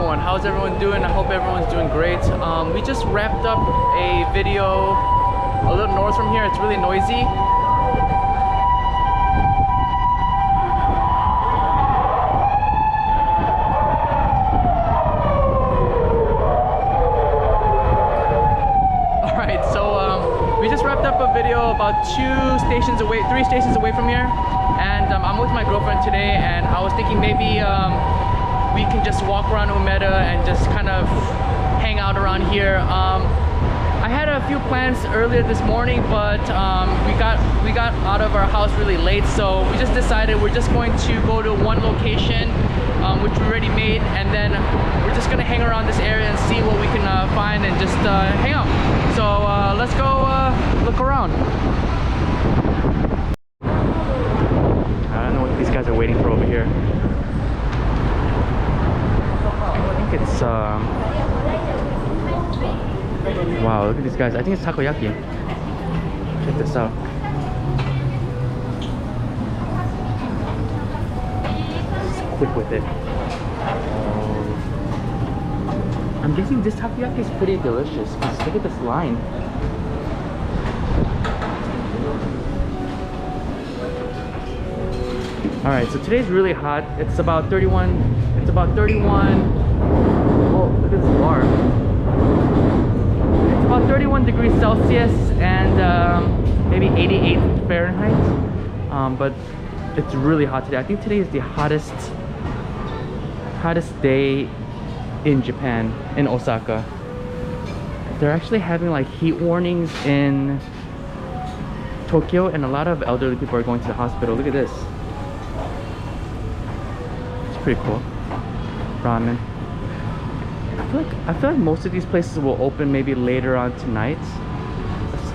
everyone? How's everyone doing? I hope everyone's doing great. We just wrapped up a video a little north from here. It's really noisy. Alright, so we just wrapped up a video about 3 stations away from here. And I'm with my girlfriend today, and I was thinking maybe we can just walk around Umeda and just kind of hang out around here. I had a few plans earlier this morning, but we got out of our house really late, so we just decided we're just going to go to one location which we already made, and then we're just gonna hang around this area and see what we can find and just hang out. So let's go look around. I don't know what these guys are waiting for over here. I think it's wow, look at these guys. I think it's takoyaki. Check this out. Just quick with it. I'm guessing this takoyaki is pretty delicious. Look at this line. Alright, so today's really hot. It's about 31. Oh, look at this bar. It's about 31 degrees Celsius and maybe 88 Fahrenheit. But it's really hot today. I think today is the hottest day in Japan, in Osaka. They're actually having like heat warnings in Tokyo, and a lot of elderly people are going to the hospital. Look at this. Pretty cool. Ramen. I feel like most of these places will open maybe later on tonight.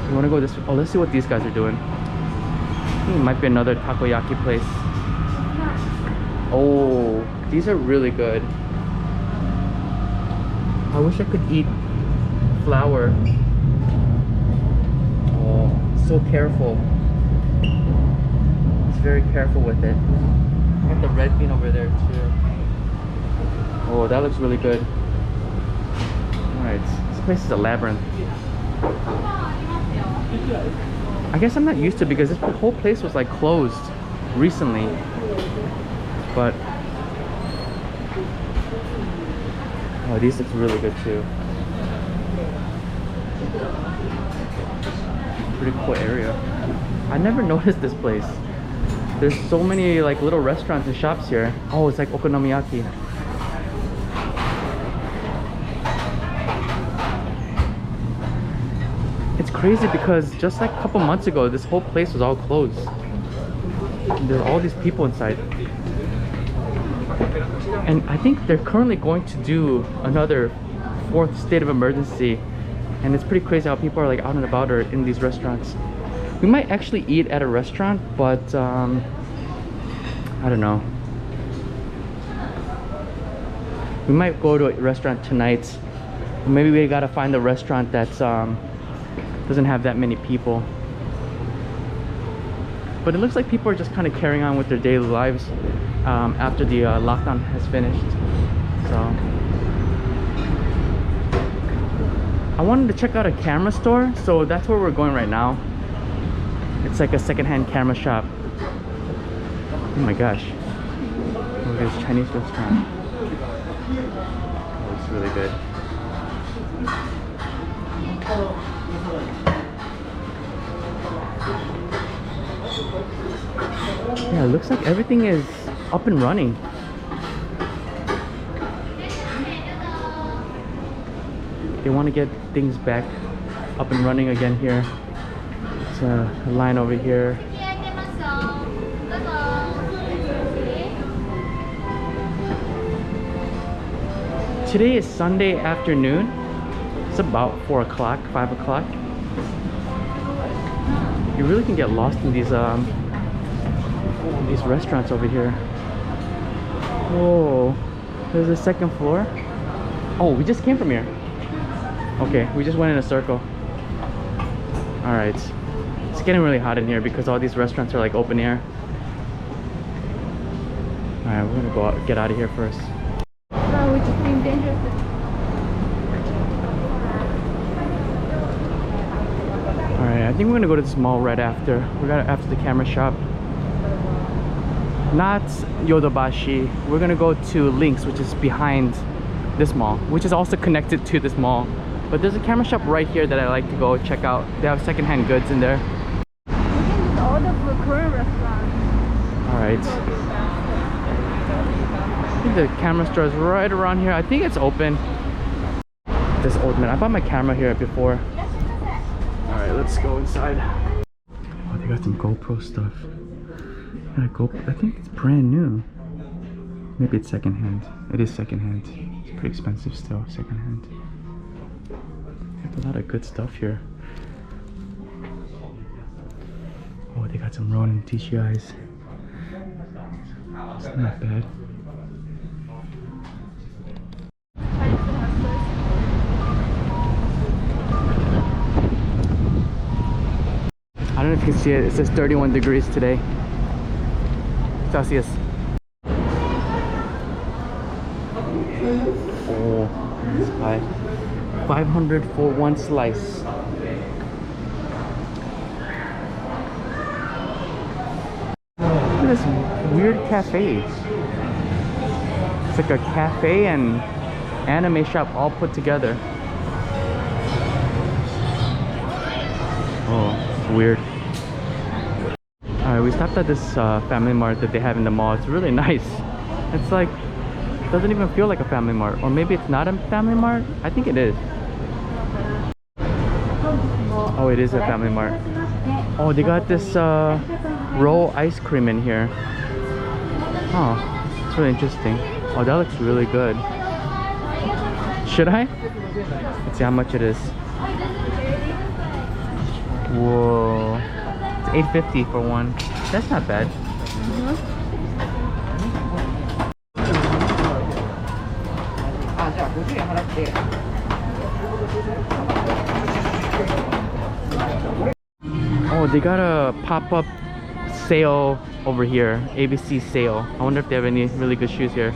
You want to go this way? Oh, let's see what these guys are doing. I think it might be another takoyaki place. Oh, these are really good. I wish I could eat flour. Oh, so careful. It's very careful with it. Got the red bean over there too. Oh, that looks really good. Alright, this place is a labyrinth. I guess I'm not used to it because this whole place was like closed recently. But oh, these look really good too. Pretty cool area. I never noticed this place. There's so many like little restaurants and shops here. Oh, it's like okonomiyaki. It's crazy because just like a couple months ago, this whole place was all closed. And there's all these people inside. And I think they're currently going to do another 4th state of emergency. And it's pretty crazy how people are like out and about or in these restaurants. We might actually eat at a restaurant, but I don't know. We might go to a restaurant tonight. Maybe we gotta find a restaurant that's doesn't have that many people. But it looks like people are just kind of carrying on with their daily lives after the lockdown has finished. So I wanted to check out a camera store, so that's where we're going right now. It's like a secondhand camera shop. Oh my gosh. Look at this Chinese restaurant. Oh, it's really good. Yeah, it looks like everything is up and running. They want to get things back up and running again here. It's a line over here. Today is Sunday afternoon. It's about 4 o'clock, 5 o'clock. You really can get lost in these restaurants over here. Whoa, there's a 2nd floor. Oh, we just came from here. Okay, we just went in a circle. All right, it's getting really hot in here because all these restaurants are like open air. All right, we're gonna go out, get out of here first. which seem dangerous. Alright, I think we're gonna go to this mall right after. We're gonna after the camera shop. Not Yodobashi. We're gonna go to Lynx, which is behind this mall, which is also connected to this mall. But there's a camera shop right here that I like to go check out. They have secondhand goods in there. We can just order for Korean restaurants. Alright. I think the camera store is right around here. I think it's open. This old man. I bought my camera here before. Alright, let's go inside. Oh, they got some GoPro stuff. Yeah, I think it's brand new. Maybe it's secondhand. It is secondhand. It's pretty expensive still, secondhand. They have a lot of good stuff here. Oh, they got some Ronin TGIs. It's not bad. I don't know if you can see it. It says 31 degrees today. Celsius. Oh, it's high. 500 for one slice. Look at this weird cafe. It's like a cafe and anime shop all put together. Oh, it's weird. Alright, we stopped at this family mart that they have in the mall. It's really nice. It's like, it doesn't even feel like a family mart. Or maybe it's not a family mart. I think it is. Oh, it is a family mart. Oh, they got this roll ice cream in here. Oh, it's really interesting. Oh, that looks really good. Should I? Let's see how much it is. Whoa. It's $8.50 for one. That's not bad. Oh, they got a pop-up sale over here. ABC sale. I wonder if they have any really good shoes here.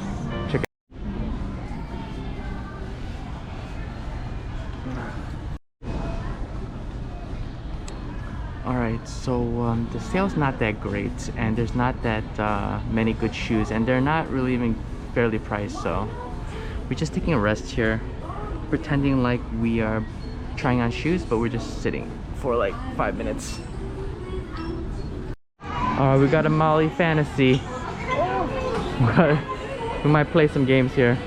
Check it out. Alright, so the sale's not that great, and there's not that many good shoes, and they're not really even fairly priced, so we're just taking a rest here, pretending like we are trying on shoes, but we're just sitting for like 5 minutes. Alright, we got a Molly Fantasy. We might play some games here.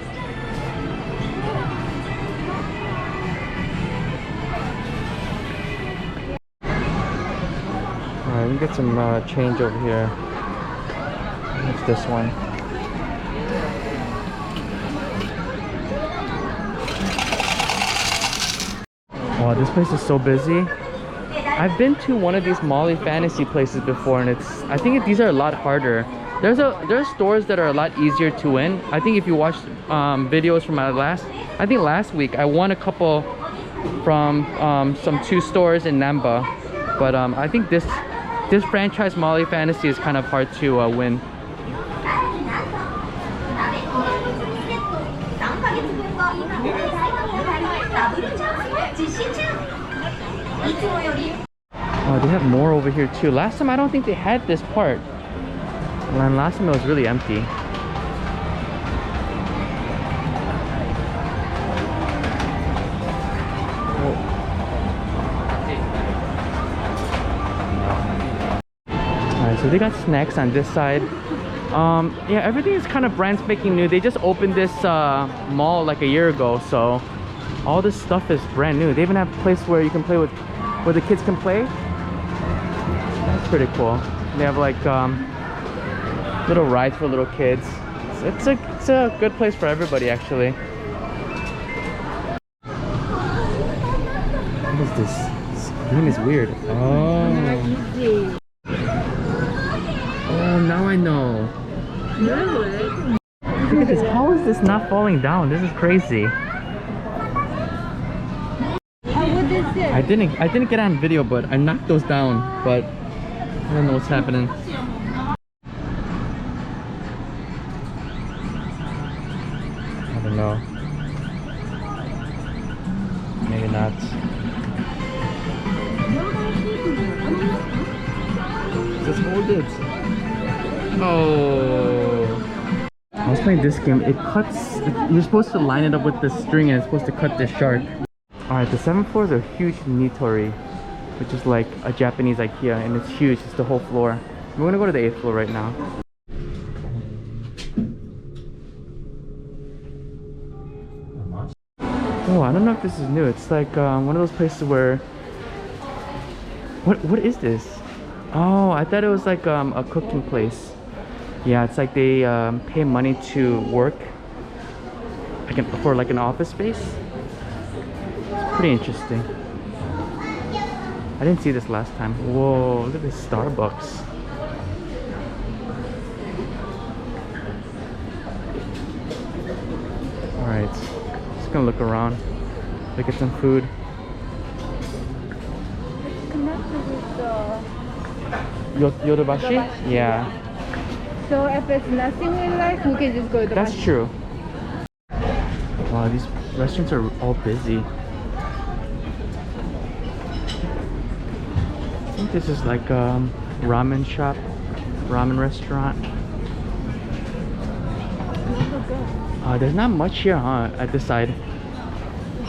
Alright, we get some change over here. What's this one? Wow, this place is so busy. I've been to one of these Molly Fantasy places before, and I think these are a lot harder. There's stores that are a lot easier to win. I think if you watch videos from my last week, I won a couple from some 2 stores in Namba. But I think this franchise Molly Fantasy is kind of hard to win. Oh, they have more over here too. Last time I don't think they had this part. And last time it was really empty. Alright, so they got snacks on this side. Yeah, everything is kind of brand spanking new. They just opened this mall like a year ago, so all this stuff is brand new. They even have a place where you can play with, where the kids can play. That's pretty cool. They have like little rides for little kids. It's a good place for everybody, actually. What is this? This game is weird. Oh, now I know. Really? Look at this. How is this not falling down? This is crazy. What is this? I didn't get on video, but I knocked those down, but I don't know what's happening. don't know. Maybe not. Just hold it. Oh. I was playing this game. It cuts. You're supposed to line it up with the string and it's supposed to cut this shark. Alright, the 7th floor is a huge nitori, which is like a Japanese IKEA, and it's huge. It's the whole floor. We're gonna go to the 8th floor right now. Oh, I don't know if this is new. It's like one of those places where... What is this? Oh, I thought it was like a cooking place. Yeah, it's like they pay money to work like for like an office space. It's pretty interesting. I didn't see this last time. Whoa, look at this Starbucks. Alright, just gonna look around, look at some food. It's connected with the... Yodobashi? Yeah. So if it's nothing we like, we can just go to the That's true. Wow, these restaurants are all busy. I think this is like a ramen shop, ramen restaurant. There's not much here, huh, at this side.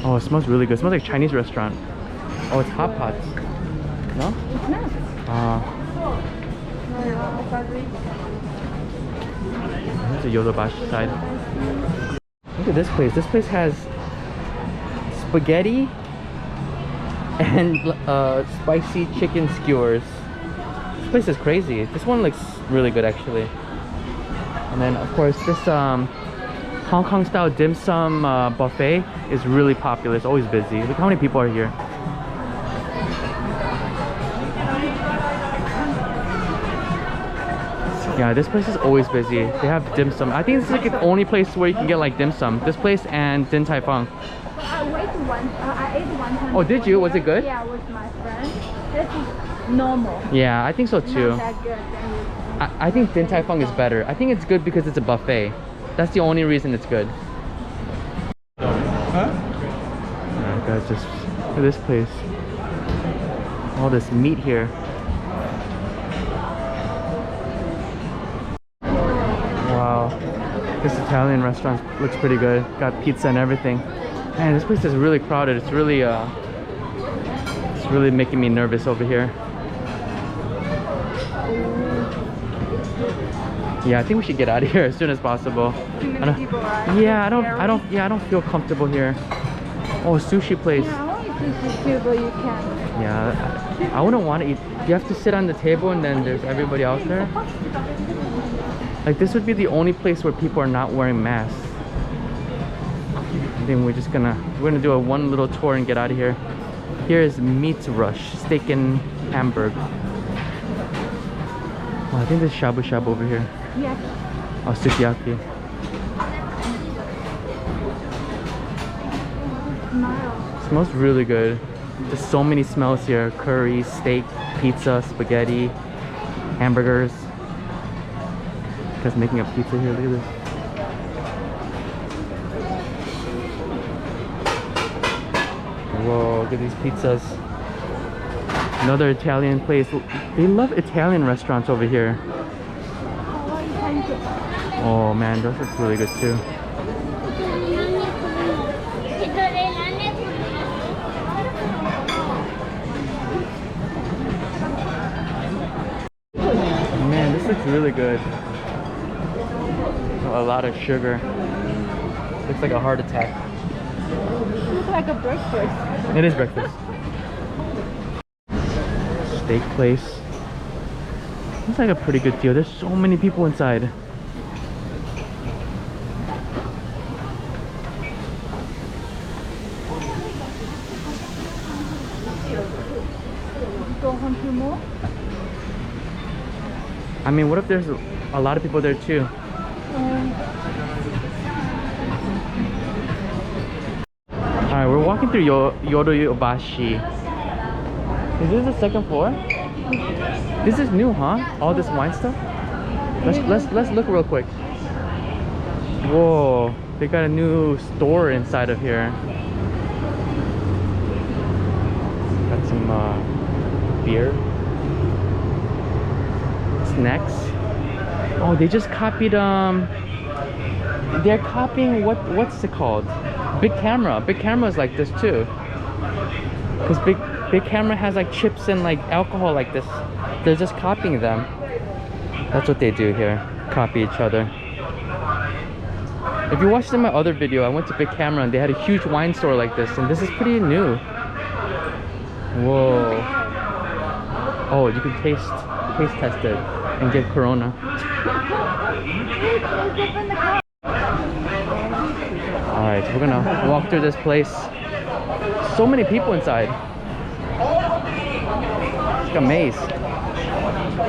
Oh, it smells really good. It smells like a Chinese restaurant. Oh, it's hot pots. No? It's not. Here's the Yodobashi side. Look at this place. This place has spaghetti and spicy chicken skewers. This place is crazy. This one looks really good actually. And then of course this Hong Kong style dim sum buffet is really popular. It's always busy. Look how many people are here. Yeah, this place is always busy. They have dim sum. I think this is like the only place where you can get like dim sum. This place and Din Tai Fung. I ate one time. Oh, did you? Was it good? Yeah, with my friend. This is normal. Yeah, I think so too. Not that good. I think Din Tai Fung is better. I think it's good because it's a buffet. That's the only reason it's good. Huh? Alright guys, just look at this place. All this meat here. Wow, this Italian restaurant looks pretty good. Got pizza and everything. Man, this place is really crowded. It's really making me nervous over here. Yeah, I think we should get out of here as soon as possible. Too many people, right? Yeah, I don't feel comfortable here. Oh, sushi place. Yeah, I want to eat sushi too, but you can't. Yeah, I wouldn't want to eat. You have to sit on the table and then there's everybody out there. Like this would be the only place where people are not wearing masks. And then we're gonna do a one little tour and get out of here. Here is Meat Rush, steak and hamburger. Oh, I think there's shabu shabu over here. Yes. Oh, sukiyaki. Smile. Smells really good. There's so many smells here. Curry, steak, pizza, spaghetti, hamburgers. Just making a pizza here, look at this. Whoa, look at these pizzas. Another Italian place. They love Italian restaurants over here. Oh man, those look really good too. Man, this looks really good. A lot of sugar. Looks like a heart attack. It looks like a breakfast. It is breakfast. Steak place. Looks like a pretty good deal. There's so many people inside. Go home to more? I mean, what if there's a lot of people there too? Alright, we're walking through Yodobashi. Is this the second floor? This is new, huh? All this wine stuff? Let's look real quick. Whoa, they got a new store inside of here. Got some beer, snacks. Oh, they just copied they're copying what's it called? Big Camera. Big Camera is like this too. Because Big Camera has like chips and like alcohol like this. They're just copying them. That's what they do here. Copy each other. If you watched in my other video, I went to Big Camera and they had a huge wine store like this, and this is pretty new. Whoa. Oh, you can taste test it and get Corona. Alright, so we're gonna walk through this place. So many people inside. It's like a maze.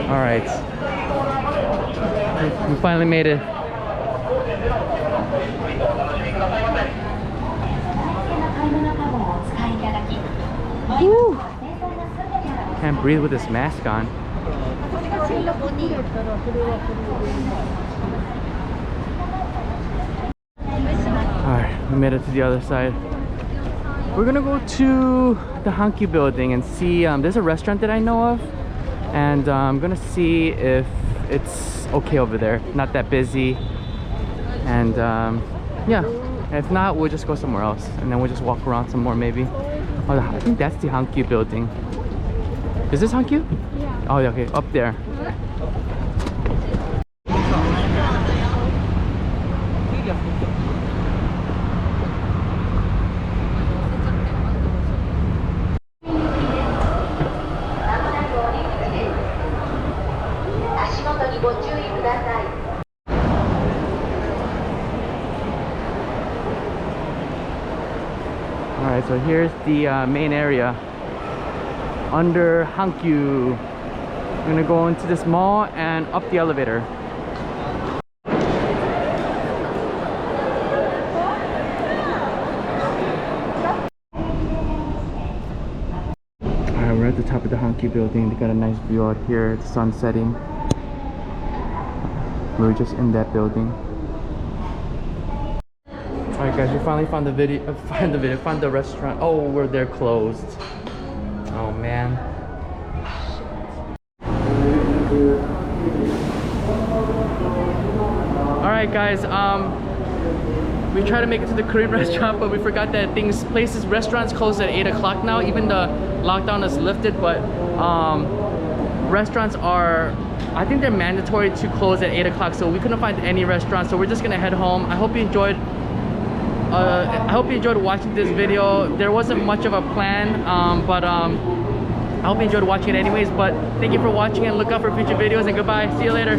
Alright. We finally made it. Woo. Can't breathe with this mask on. Alright, we made it to the other side. We're gonna go to the Hankyu building and see, there's a restaurant that I know of, and I'm gonna see if it's okay over there, not that busy, and yeah, if not, we'll just go somewhere else and then we'll just walk around some more maybe. Oh, I think that's the Hankyu building. Is this Hankyu? Yeah. Oh, okay, up there. Alright, so here's the main area under Hankyu. I'm gonna go into this mall and up the elevator. Alright, we're at the top of the Hankyu building. They got a nice view out here. The sun's setting. We're just in that building. Alright guys, we finally found the restaurant. Oh, they're closed. Oh man. Alright guys, we tried to make it to the Korean restaurant, but we forgot that restaurants close at 8 o'clock now. Even the lockdown is lifted, but restaurants are, I think they're mandatory to close at 8 o'clock, so we couldn't find any restaurants, so we're just gonna head home. I hope you enjoyed watching this video. There wasn't much of a plan, but I hope you enjoyed watching it anyways. But thank you for watching and look out for future videos, and goodbye. See you later.